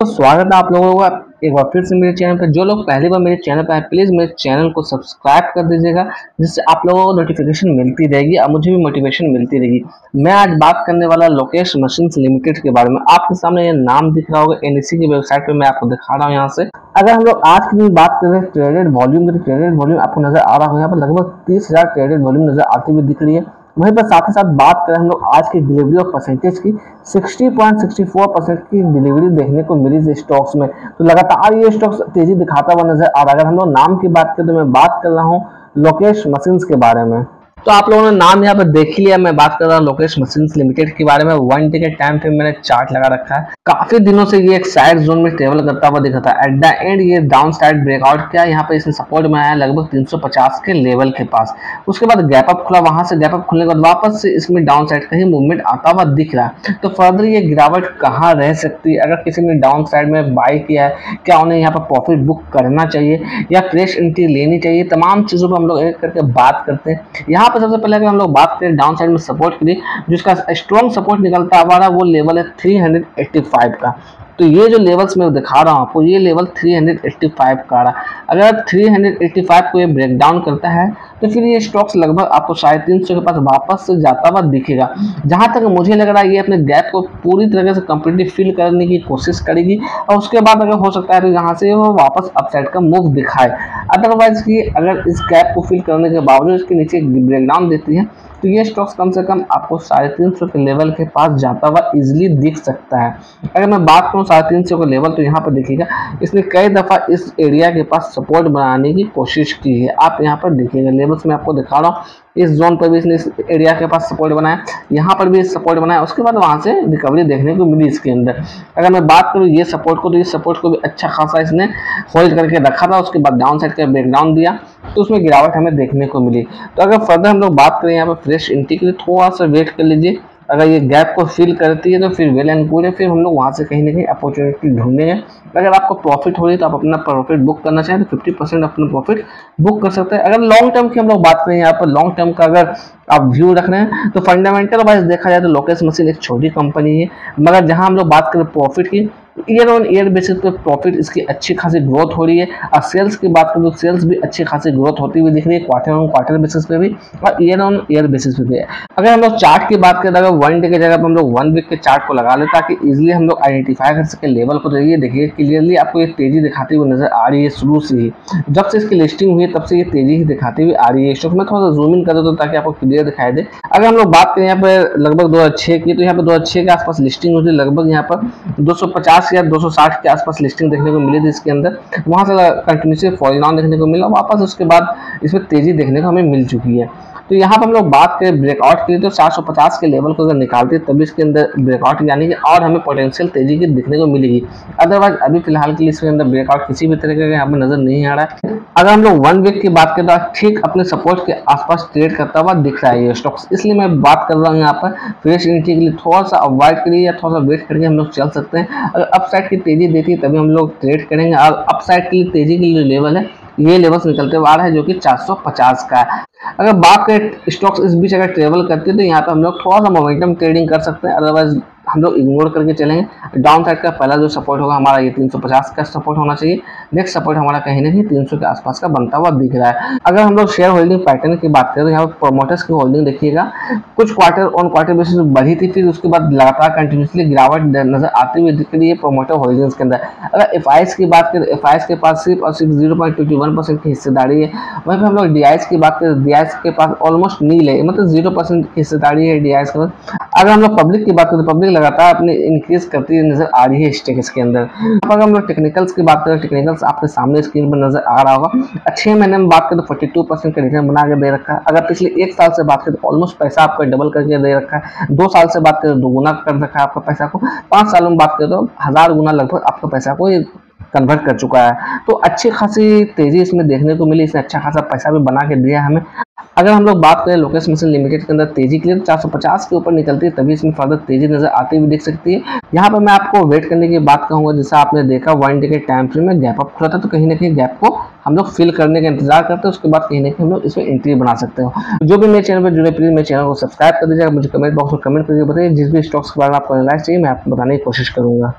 तो स्वागत है आप लोगों का एक बार फिर से मेरे चैनल पर। जो लोग पहली बार मेरे चैनल पर आए प्लीज़ मेरे चैनल को सब्सक्राइब कर दीजिएगा, जिससे आप लोगों को नोटिफिकेशन मिलती रहेगी और मुझे भी मोटिवेशन मिलती रहेगी। मैं आज बात करने वाला लोकेश मशीन्स लिमिटेड के बारे में। आपके सामने ये नाम दिख रहा होगा, एनईसी की वेबसाइट पर मैं आपको दिखा रहा हूँ यहाँ से। अगर हम लोग आज की दिन बात करें ट्रेडेड वॉल्यूम की, ट्रेडेड वॉल्यूम आपको नजर आ रहा होगा, यहाँ पर लगभग 30,000 ट्रेडेड वॉल्यूम नजर आती हुई दिख रही है। वहीं पर साथ ही साथ बात करें हम लोग आज की डिलीवरी ऑफ परसेंटेज की, 60.64% की डिलीवरी देखने को मिली इस स्टॉक्स में। तो लगातार ये स्टॉक्स तेजी दिखाता हुआ नजर आ रहा है। अगर हम लोग नाम की बात करें तो मैं बात कर रहा हूँ लोकेश मशीन्स के बारे में। तो आप लोगों ने नाम यहाँ पर देख लिया। मैं बात कर रहा हूँ लोकेश मशीन्स लिमिटेड के बारे में। 1 डे के टाइम पे मैंने चार्ट लगा रखा है। काफी दिनों से ये एक साइड जोन में ट्रेवल करता हुआ दिखा था। एट द एंड ये डाउन साइड ब्रेकआउट किया। यहाँ पे इसने सपोर्ट बनाया लगभग 350 के लेवल के पास। उसके बाद गैप अप खुला, वहां से गैप अप खुलने के बाद वापस से इसमें डाउन साइड का ही मूवमेंट आता हुआ दिख रहा है। तो फर्दर ये गिरावट कहाँ रह सकती है? अगर किसी ने डाउन साइड में बाय किया है, क्या उन्हें यहाँ पर प्रॉफिट बुक करना चाहिए या फ्रेश एंट्री लेनी चाहिए? तमाम चीजों पर हम लोग एक करके बात करते हैं। यहाँ पर सबसे पहले हम लोग बात करें डाउन साइड में सपोर्ट के लिए, जिसका स्ट्रॉन्ग सपोर्ट निकलता हमारा वो लेवल है 385 का। तो ये जो लेवल्स मैं दिखा रहा हूँ आपको, ये लेवल 385 का रहा। अगर 385 को ये ब्रेक डाउन करता है तो फिर ये स्टॉक्स लगभग आपको 350 के पास वापस से जाता हुआ दिखेगा। जहां तक मुझे लग रहा है ये अपने गैप को पूरी तरह से कंप्लीटली फिल करने की कोशिश करेगी और उसके बाद अगर हो सकता है तो यहाँ से वो वापस अपसाइड का मूव दिखाए। अदरवाइज की अगर इस गैप को फिल करने के बावजूद इसके नीचे ब्रेक डाउन देती है तो ये स्टॉक्स कम से कम आपको 350 के लेवल के पास जाता हुआ इजीली दिख सकता है। अगर मैं बात करूँ 350 का लेवल, तो यहाँ पर देखिएगा इसने कई दफा इस एरिया के पास सपोर्ट बनाने की कोशिश की है। आप यहाँ पर देखिएगा लेवल्स में आपको दिखा रहा हूँ। इस जोन पर भी इसने इस एरिया के पास सपोर्ट बनाया, यहाँ पर भी सपोर्ट बनाया, उसके बाद वहां से रिकवरी देखने को मिली इसके अंदर। अगर मैं बात करूँ ये सपोर्ट को, तो ये सपोर्ट को भी अच्छा खासा इसने होल्ड करके रखा था। उसके बाद डाउन साइड का ब्रेकडाउन दिया तो उसमें गिरावट हमें देखने को मिली। तो अगर फर्दर हम लोग बात करें यहाँ पर फ्रेश एंट्री के लिए, थोड़ा सा वेट कर लीजिए। अगर ये गैप को फिल करती है तो फिर वेल एंड गुड है, फिर हम लोग वहां से कहीं ना कहीं अपॉर्चुनिटी ढूंढेंगे। अगर आपको प्रॉफिट हो रही है तो आप अपना प्रॉफिट बुक करना चाहें तो 50% अपना प्रॉफिट बुक कर सकते हैं। अगर लॉन्ग टर्म की हम लोग बात करें यहाँ पर, लॉन्ग टर्म का अगर आप व्यू रख रहे हैं तो फंडामेंटल वाइज देखा जाए तो लोकेश मशीन एक छोटी कंपनी है, मगर जहां हम लोग बात करें प्रॉफिट की, ईयर ऑन ईयर बेसिस पे प्रॉफिट इसकी अच्छी खासी ग्रोथ हो रही है। और सेल्स की बात करें तो सेल्स भी अच्छी खासी ग्रोथ होती हुई दिख रही है, क्वार्टर ऑन क्वार्टर बेसिस पे भी और ईयर ऑन ईयर बेसिस पे भी है। अगर हम लोग चार्ट की बात करें, अगर 1 डे की जगह पर हम लोग 1 वीक के चार्ट को लगा ले ताकि इजिली हम लोग आइडेंटिफाई कर सके लेवल को। तो ये देखिए क्लियरली आपको ये तेजी दिखाती हुई नजर आ रही है शुरू से ही। जब से इसकी लिस्टिंग हुई है तब से ये तेजी ही दिखाती हुई आ रही है। स्टॉक में थोड़ा सा जूम इन कर दो ताकि आपको क्लियर दिखाई दे। अगर हम लोग बात करें यहाँ पर लगभग 2006 की, तो यहाँ पर 2006 के आसपास लिस्टिंग हुई थी। लगभग यहाँ पर 250 या 260 के आसपास लिस्टिंग देखने को मिली थी इसके अंदर। वहां से कंटिन्यूसली फॉल डाउन देखने को मिला, वापस उसके बाद इसमें तेजी देखने को हमें मिल चुकी है। तो यहाँ पर हम लोग बात करें ब्रेकआउट के लिए, तो 450 के लेवल को अगर निकालते हैं तभी इसके अंदर ब्रेकआउट यानी कि और हमें पोटेंशियल तेजी की दिखने को मिलेगी। अदरवाइज अभी फिलहाल के लिए इसके अंदर ब्रेकआउट किसी भी तरीके का यहाँ पर नजर नहीं आ रहा है। अगर हम लोग 1 वीक की बात करें तो ठीक अपने सपोर्ट के आसपास ट्रेड करता हुआ दिख रहा है ये स्टॉक्स। इसलिए मैं बात कर रहा हूँ यहाँ पर फ्रेश एंट्री के लिए थोड़ा सा अवॉइड करिए या थोड़ा सा वेट करके हम लोग चल सकते हैं। अगर अपसाइड की तेजी देती है तभी हम लोग ट्रेड करेंगे। और अपसाइड के लिए तेजी के लिए लेवल है, ये लेवल्स निकलते हुए आ रहा है जो कि 450 का है। अगर बात करें स्टॉक्स इस बीच अगर ट्रेवल करते हैं तो यहाँ पे हम लोग थोड़ा सा मोमेंटम ट्रेडिंग कर सकते हैं, अदरवाइज हम लोग इग्नोर करके चलेंगे। डाउन साइड का पहला जो सपोर्ट होगा हमारा ये 350 का सपोर्ट होना चाहिए। नेक्स्ट सपोर्ट हमारा कहीं ना कहीं 300 के आसपास का बनता हुआ दिख रहा है। अगर हम लोग शेयर होल्डिंग पैटर्न की बात करें तो यहाँ पर प्रोमोटर्स की होल्डिंग देखिएगा, कुछ क्वार्टर ऑन क्वार्टर बेसिस बढ़ी थी, फिर उसके बाद लगातार कंटिन्यूसली गिरावट नजर आती हुई दिख रही है प्रोमोटर होल्डिंग्स के अंदर। अगर एफआईएस की बात करें, एफआईएस के पास सिर्फ और सिर्फ 0.21% की हिस्सेदारी है। वहीं पर हम लोग डीआईएस की बात करें, डीआईएस के पास ऑलमोस्ट नील है, मतलब 0% की हिस्सेदारी है डीआईएस के पास। अगर हम लोग पब्लिक की बात करें तो पब्लिक लगातार अपने इंक्रीज करती हुई नजर आ रही है स्टेक्स के अंदर। अगर हम लोग टेक्निकल्स की बात करें, टेक्निकल्स आपके सामने स्क्रीन पर नजर आ रहा होगा। 6 महीने में बात करें तो 42% का रिटर्न बना के दे रखा है। अगर पिछले 1 साल से बात करें तो ऑलमोस्ट पैसा आपका डबल करके दे रखा है। 2 साल से बात करें तो 2 गुना कर रखा है आपका पैसा को। 5 सालों में बात करें तो 1000 गुना लगभग आपका पैसा को कन्वर्ट कर चुका है। तो अच्छी खासी तेजी इसमें देखने को मिली, इसने अच्छा खासा पैसा भी बना के दिया हमें। अगर हम लोग बात करें लोकेश मशीन लिमिटेड के अंदर तेजी के लिए, 450 के ऊपर निकलती है तभी इसमें फर्दर तेजी नजर आती हुई दिख सकती है। यहाँ पर मैं आपको वेट करने की बात कहूंगा। जैसा आपने देखा 1 डे के टाइम फ्रेम में गैप अप खुला था, तो कहीं ना कहीं गैप को हम लोग फिल करने का इंतजार करते हैं, उसके बाद कहीं ना कहीं हम लोग इसमें एंट्री बना सकते हो। जो भी मेरे चैनल पर जुड़े प्लीज मेरे चैनल को सब्सक्राइब कर दीजिएगा। मुझे कमेंट बॉक्स में कमेंट करके बताइए जिस भी स्टॉक्स के बारे में आपको एनालाइज चाहिए मैं आपको बताने की कोशिश करूंगा।